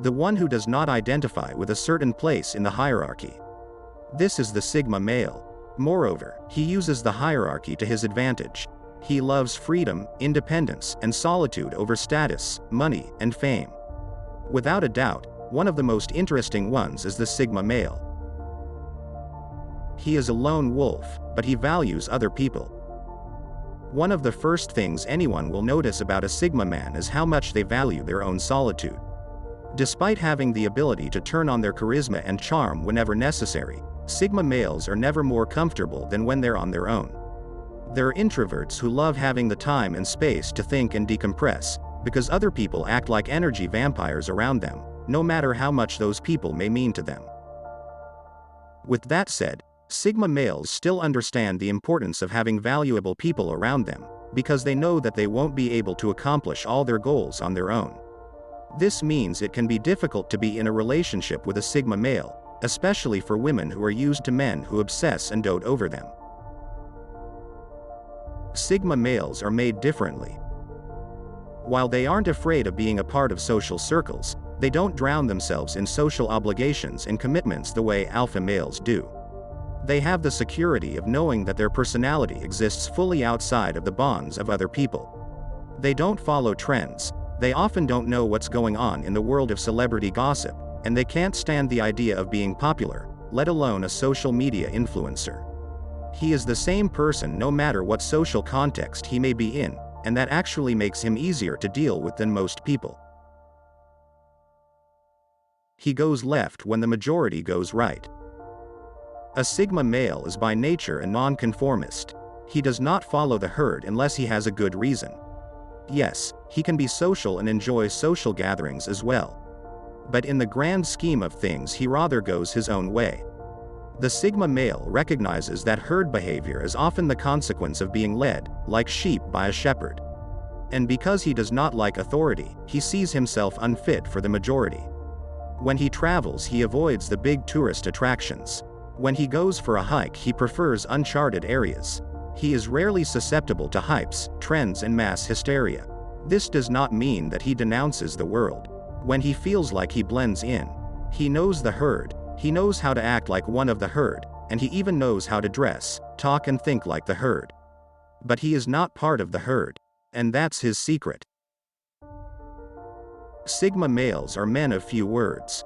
the one who does not identify with a certain place in the hierarchy. This is the Sigma male. Moreover, he uses the hierarchy to his advantage. He loves freedom, independence, and solitude over status, money, and fame. Without a doubt, one of the most interesting ones is the Sigma male. He is a lone wolf, but he values other people. One of the first things anyone will notice about a Sigma man is how much they value their own solitude. Despite having the ability to turn on their charisma and charm whenever necessary, Sigma males are never more comfortable than when they're on their own. They're introverts who love having the time and space to think and decompress, because other people act like energy vampires around them, no matter how much those people may mean to them. With that said, Sigma males still understand the importance of having valuable people around them, because they know that they won't be able to accomplish all their goals on their own. This means it can be difficult to be in a relationship with a Sigma male, especially for women who are used to men who obsess and dote over them. Sigma males are made differently. While they aren't afraid of being a part of social circles, they don't drown themselves in social obligations and commitments the way alpha males do. They have the security of knowing that their personality exists fully outside of the bonds of other people. They don't follow trends, they often don't know what's going on in the world of celebrity gossip, and they can't stand the idea of being popular, let alone a social media influencer. He is the same person no matter what social context he may be in, and that actually makes him easier to deal with than most people. He goes left when the majority goes right. A Sigma male is by nature a nonconformist. He does not follow the herd unless he has a good reason. Yes, he can be social and enjoy social gatherings as well. But in the grand scheme of things, he rather goes his own way. The Sigma male recognizes that herd behavior is often the consequence of being led, like sheep, by a shepherd. And because he does not like authority, he sees himself unfit for the majority. When he travels, he avoids the big tourist attractions. When he goes for a hike, he prefers uncharted areas. He is rarely susceptible to hypes, trends, and mass hysteria. This does not mean that he denounces the world. When he feels like he blends in, he knows the herd, he knows how to act like one of the herd, and he even knows how to dress, talk, and think like the herd. But he is not part of the herd, and that's his secret. Sigma males are men of few words.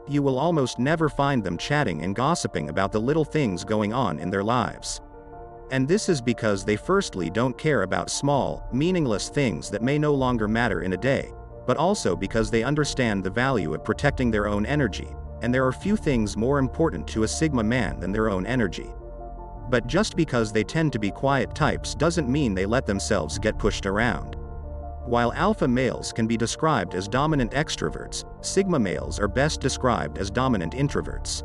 You will almost never find them chatting and gossiping about the little things going on in their lives. And this is because they firstly don't care about small, meaningless things that may no longer matter in a day, but also because they understand the value of protecting their own energy, and there are few things more important to a Sigma man than their own energy. But just because they tend to be quiet types doesn't mean they let themselves get pushed around. While alpha males can be described as dominant extroverts, Sigma males are best described as dominant introverts.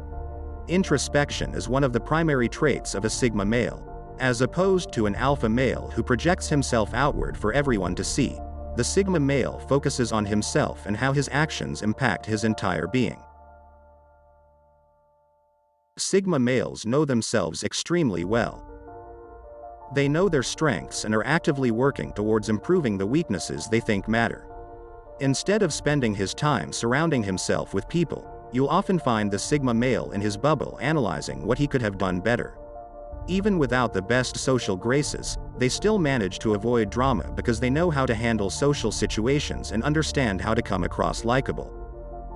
Introspection is one of the primary traits of a Sigma male. As opposed to an alpha male who projects himself outward for everyone to see, the Sigma male focuses on himself and how his actions impact his entire being. Sigma males know themselves extremely well. They know their strengths and are actively working towards improving the weaknesses they think matter. Instead of spending his time surrounding himself with people, you'll often find the Sigma male in his bubble analyzing what he could have done better. Even without the best social graces, they still manage to avoid drama because they know how to handle social situations and understand how to come across likable.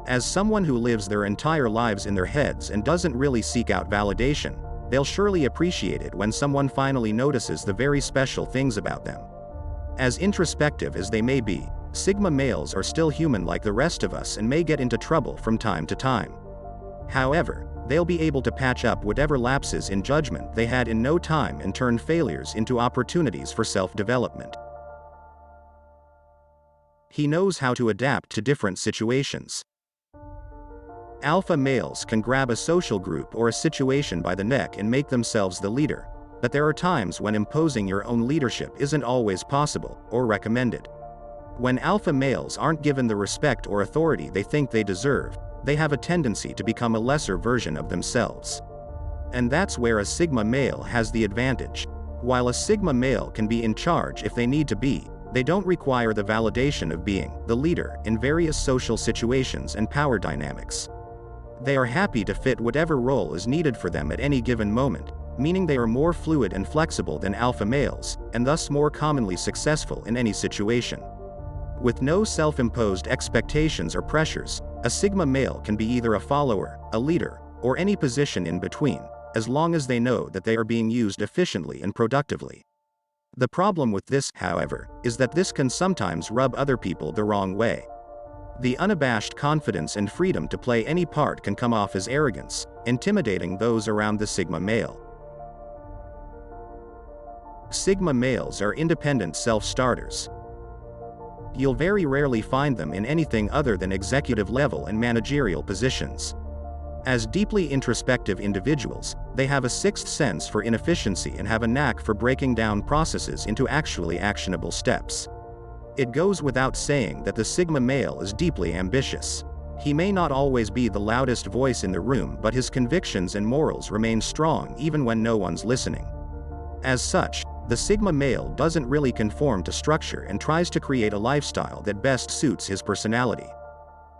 As someone who lives their entire lives in their heads and doesn't really seek out validation, they'll surely appreciate it when someone finally notices the very special things about them. As introspective as they may be, Sigma males are still human like the rest of us and may get into trouble from time to time. However, they'll be able to patch up whatever lapses in judgment they had in no time and turn failures into opportunities for self-development. He knows how to adapt to different situations. Alpha males can grab a social group or a situation by the neck and make themselves the leader, but there are times when imposing your own leadership isn't always possible or recommended. When alpha males aren't given the respect or authority they think they deserve, they have a tendency to become a lesser version of themselves. And that's where a Sigma male has the advantage. While a Sigma male can be in charge if they need to be, They don't require the validation of being the leader in various social situations and power dynamics. They are happy to fit whatever role is needed for them at any given moment, meaning they are more fluid and flexible than alpha males, and thus more commonly successful in any situation. With no self-imposed expectations or pressures, a sigma male can be either a follower, a leader, or any position in between, as long as they know that they are being used efficiently and productively. The problem with this, however, is that this can sometimes rub other people the wrong way. The unabashed confidence and freedom to play any part can come off as arrogance, intimidating those around the sigma male. Sigma males are independent self-starters. You'll very rarely find them in anything other than executive level and managerial positions. As deeply introspective individuals, they have a sixth sense for inefficiency and have a knack for breaking down processes into actually actionable steps. It goes without saying that the sigma male is deeply ambitious. He may not always be the loudest voice in the room, but his convictions and morals remain strong even when no one's listening. As such, the sigma male doesn't really conform to structure and tries to create a lifestyle that best suits his personality.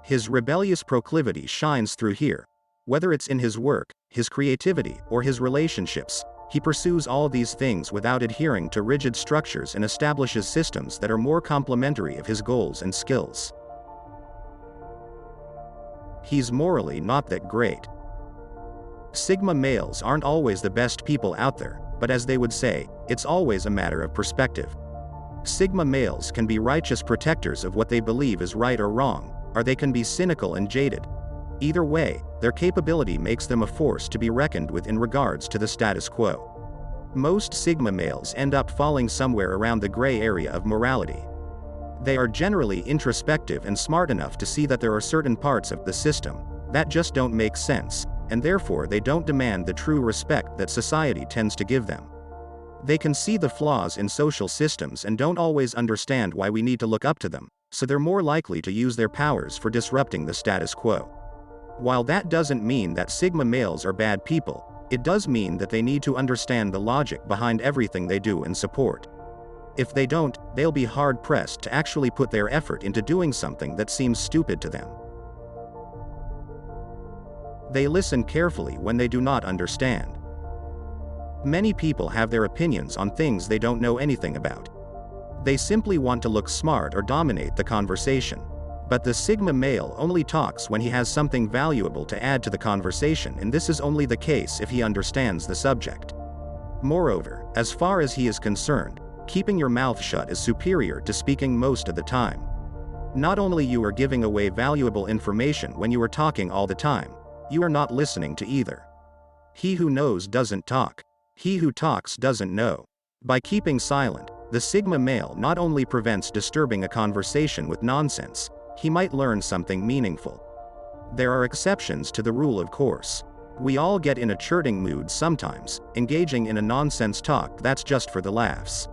His rebellious proclivity shines through here. Whether it's in his work, his creativity, or his relationships, he pursues all these things without adhering to rigid structures and establishes systems that are more complementary of his goals and skills. He's morally not that great. Sigma males aren't always the best people out there, but as they would say, it's always a matter of perspective. Sigma males can be righteous protectors of what they believe is right or wrong, or they can be cynical and jaded. Either way, their capability makes them a force to be reckoned with in regards to the status quo. Most sigma males end up falling somewhere around the gray area of morality. They are generally introspective and smart enough to see that there are certain parts of the system that just don't make sense, and therefore they don't demand the true respect that society tends to give them. They can see the flaws in social systems and don't always understand why we need to look up to them, so they're more likely to use their powers for disrupting the status quo. While that doesn't mean that sigma males are bad people, it does mean that they need to understand the logic behind everything they do and support. If they don't, they'll be hard-pressed to actually put their effort into doing something that seems stupid to them. They listen carefully when they do not understand. Many people have their opinions on things they don't know anything about. They simply want to look smart or dominate the conversation. But the sigma male only talks when he has something valuable to add to the conversation, and this is only the case if he understands the subject. Moreover, as far as he is concerned, keeping your mouth shut is superior to speaking most of the time. Not only you are giving away valuable information when you are talking all the time, you are not listening to either. He who knows doesn't talk. He who talks doesn't know. By keeping silent, the sigma male not only prevents disturbing a conversation with nonsense, he might learn something meaningful. There are exceptions to the rule, of course. We all get in a chirping mood sometimes, engaging in a nonsense talk that's just for the laughs.